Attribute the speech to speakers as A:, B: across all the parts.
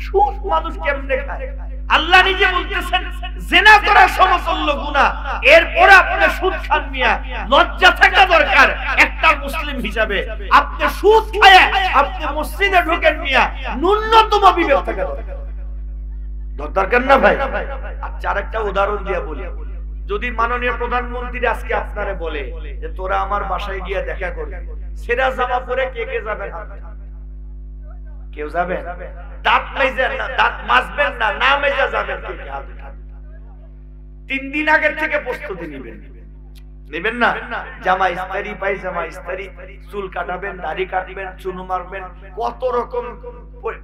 A: সুদ মানুষ কেমনে খায়? আল্লাহ নিজে বলতেছেন জিনা করা সমতুল্য গুনাহ, এরপর আপনি সুদ খান মিয়া, লজ্জা থাকা দরকার একটা মুসলিম হিসাবে। আপনি সুদ খায় আপনি মসজিদে ঢোকেন মিয়া, ন্যূনতম বিবেক থাকা দরকার না ভাই? আচ্ছা আরেকটা উদাহরণ দিয়ে বলি, যদি মাননীয় প্রধানমন্ত্রী আজকে আপনারে বলে যে তোরা আমার বাসায় গিয়ে দেখা করবি, সেরা জামা পরে কে কে যাবেন? কেউ যাবেন? দাঁত মেজেন না, দাঁত মাজবেন না, না মেজা যাবেন কে কে? 3 দিন আগের থেকে প্রস্তুতি নেবেন না? জামা ইস্তারি, পায়জামা ইস্তারি, চুল কাটাবেন, দাড়ি কাটবেন, চুনু মারবেন, কত রকম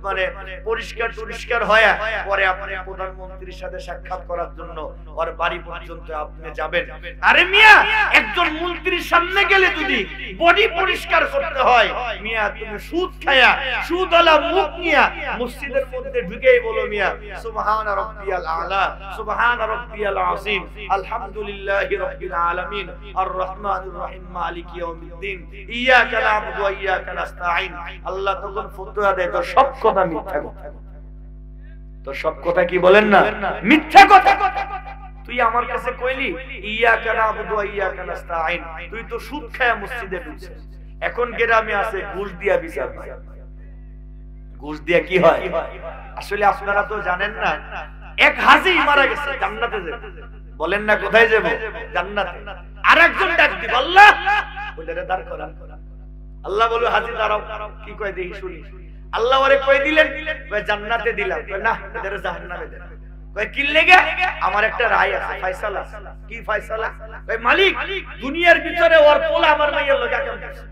A: মানে পরিষ্কার হয়। পরে আপনি প্রধানমন্ত্রীর সাথে সাক্ষাৎ করার জন্য ওর বাড়ি পর্যন্ত আপনি যাবেন। আরে মিয়া, একজন মন্ত্রীর সামনে গেলে যদি বডি পরিষ্কার করতে হয়, মিয়া তুমি সুদ খায়া সুদওয়ালা মুখ নিয়া মসজিদের মধ্যে ঢুকেই বলো মিয়া সুবহান রাব্বিয়াল আলা, সুবহান রাব্বিয়াল আযীম, আলহামদুলিল্লাহি রাব্বিল আলামিন, আর রহমানির রহিম, মালিকি ইয়াউমিদ্দিন, ইয়াকা না'বুদু ওয়া ইয়াকা নাস্তাঈন। আল্লাহ তখন ফতোয়া দেয় তো সব কথা মিথ্যা কথা। তো সব কথা কি বলেন না? মিথ্যা কথা। তুই আমার কাছে কইলি ইয়াকা না'বুদু ওয়া ইয়াকা নাস্তাঈন, তুই তো সুদ খায়া মসজিদে ঢুকছিস। এখন গ্রামে আছে ঘুষ দিয়া বিচার হয়। ঘুষ দিয়া কি হয়? আসলে আপনারা তো জানেন না, এক হাজী মারা গেছে, জান্নাতে যাবে। বলেন না কোথায় যাবে? জান্নাতে। আরেকজন ডাক দিব আল্লাহ, ওইটারে দাঁড় করান। আল্লাহ বলে হাজী দাঁড়াও, কি কয় দেখি শুনি। আল্লাহ ওরে কই দিলেন, কয় জান্নাতে দিলাম। কয় না, এটারে জাহান্নামে দেন। কয় কি লাগা? আমার একটা রায় আছে, ফয়সালা। কি ফয়সালা? কয় মালিক দুনিয়ার ভিতরে ওর পোলা আমার মাইয়ের লগা কেমন আছে।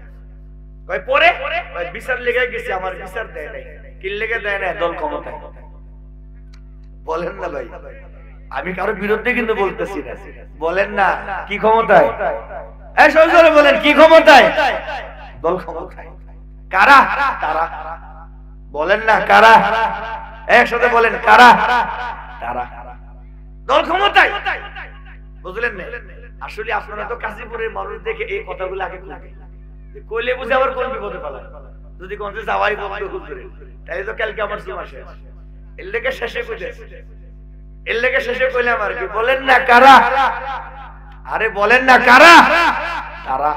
A: কয় পরে? কয় বিচার লেগে গেছে, আমার বিচার দেয় নাই। কি লেগে দেয় না? দল ক্ষমতায়। বলেন না ভাই, আমি কারো বিরুদ্ধে কিন্তু বলতেছি না। বলেন না কি ক্ষমতায়? এই সজোরে বলেন কি ক্ষমতায়? দল ক্ষমতায়। কারা? তারা। বলেন না কারা? একসাথে বলেন কারা? তারা। দল ক্ষমতায়। বুঝলেন না? আসলে আপনারা তো কাশীপুরের মানুষ দেখে এই কথাগুলো আগে কইলে বুঝে আবার কোন বিপদে ফেলায়। যদি কোন যাওয়াই বন্ধ হুজুরে, তাহলে তো কালকে আমার জুমা শেষ। এর লেগে শেষে কইতে, এর লেগে শেষে কইলাম আর কি। বলেন না কারা? আরে বলেন না কারা? তারা।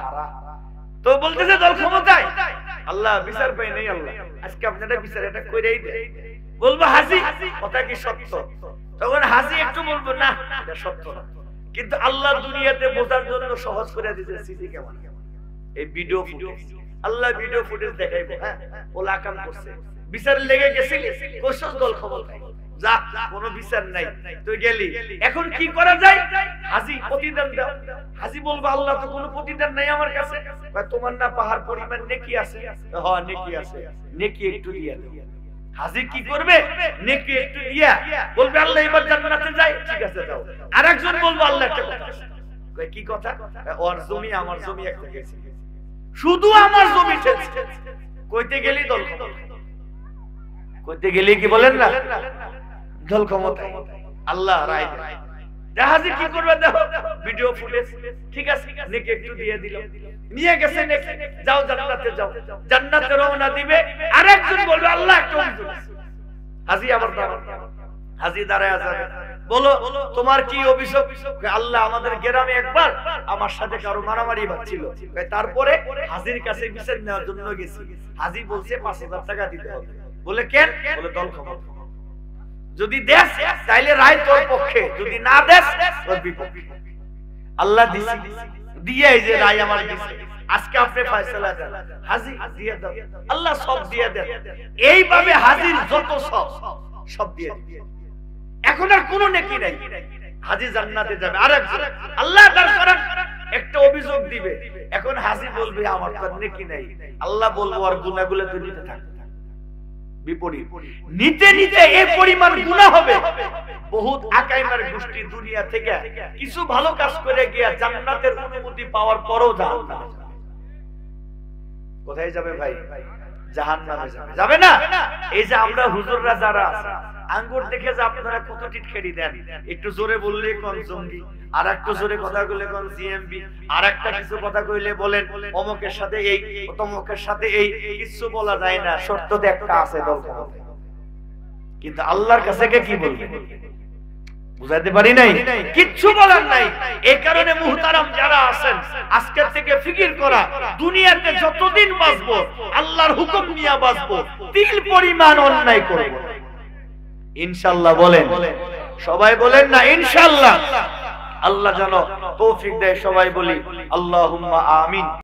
A: তো বলতেছে দল ক্ষমতায়। আল্লাহ বিচার পাই নাই। আল্লাহ আজকে আপনারা বিচার এটা কইরাই দেয়। বলবো হাজী কথা কি সত্য? তখন হাজী একটু বলবো না এটা সত্য না, কিন্তু আল্লাহ দুনিয়াতে বোঝার জন্য সহজ করে দিয়েছে সিসি ক্যামেরা, এই ভিডিও ফুটেজ। আল্লাহ ভিডিও ফুটেজ দেখাইবো। হ্যাঁ, ওলা কাম করছে, বিচার লেগে গেছিলি, কোশস দল ক্ষমতায়। যা, কোনো বিচার নাই, তুই গেলি। এখন কি করা যায়? হাজী প্রতিদান দাও। হাজী বলবো আল্লাহ তো কোনো প্রতিদান নাই আমার কাছে। তোমার না পাহাড় পরিমাণ নেকি আছে? হ্যাঁ নেকি আছে, নেকি একটু দিয়া দাও। হাজী কি করবে? নেকি একটু দিয়া বলবে আল্লাহ এবার জান্নাতে যাই। ঠিক আছে যাও। আরেকজন বলবো আল্লাহ একটা কথা। কয় কি কথা? ওর জমি আমার জমি একটা গেছে, শুধু আমার জমি ছেড়ে কইতে গেলি দল ক্ষমতা। কইতে গেলি কি বলেন না দল ক্ষমতা। আল্লাহ রায় দেয়। হাজী কি করবে? দেখো ভিডিও ফুটেজ। ঠিক আছে, নেকি একটু দিয়ে দিল, নিয়ে গেছে নেকি। যাও জান্নাতে যাও। জান্নাতে রওনা দিবে। আরেকজন বলবে আল্লাহ একটা অভিযোগ। হাজী আবার দাঁড়াও। হাজী দাঁড়ায় আছে, বলো তোমার কি অভিযোগ? আল্লাহ আমাদের গ্রামে একবার আমার সাথে কারো মারামারি হচ্ছিল, তারপরে হাজীর কাছে বিচার নেওয়ার জন্য গেছি। হাজী বলছে 5000 টাকা দিতে হবে। বলে কেন? বলে দল ক্ষমতা। যদি দেশ তাইলে রায় তোর পক্ষে, যদি না দেশ তোর বিপক্ষে। আল্লাহ দিছি, দিয়ে এই যে রায় আমার দিছে, আজকে আপনি ফয়সালা দেন। হাজী দিয়ে দাও, আল্লাহ সব দিয়ে দেন। এইভাবে হাজীর যত সব দিয়ে দিবে। এখন আর কোনো নেকি নাই। হাজী জান্নাতে যাবে। আরেকজন আল্লাহ তার করেন একটা অভিযোগ দিবে। এখন হাজী বলবে আমার তো নেকি নাই। আল্লাহ বলবো আর গুনাহগুলো তো নিতে থাকবে। বিপরীত নিতে নিতে এই পরিমাণ গুনাহ হবে। বহুত আকাইমার গোষ্ঠী দুনিয়া থেকে কিছু ভালো কাজ করে গিয়া জান্নাতের অনুমতি পাওয়ার পরও জাহান্নামে যাবে। কোথায় যাবে ভাই? জাহান্নামে যাবে। যাবে না? এই যে আমরা হুজুররা যারা আছে, আঙ্গুর দেখে যে আপনারা কত টিটখেড়ি দেন, একটু জোরে বললে কোন জঙ্গি, আর একটু জোরে কথা কইলে কোন জিএমবি, আর একটা কিছু কথা কইলে বলেন অমুকের সাথে এই, তমুকের সাথে এই। কিছু বলা যায় না, সত্যতে একটা আছে দল ক্ষমতায়। কিন্তু আল্লাহর কাছে কি বলবেন? বুঝাইতে পারি নাই, কিচ্ছু বলার নাই। এই কারণে মুহতারাম যারা আছেন, আজকের থেকে ফিকির করা, দুনিয়াতে যতদিন বাঁচবো আল্লাহর হুকুম নিয়ে বাঁচবো, তিল পরিমাণ অন্যায় করব না। ইনশাআল্লাহ বলেন, সবাই বলেন না ইনশাআল্লাহ। আল্লাহ যেন তৌফিক দেয়, সবাই বলি আল্লাহুম্মা আমিন।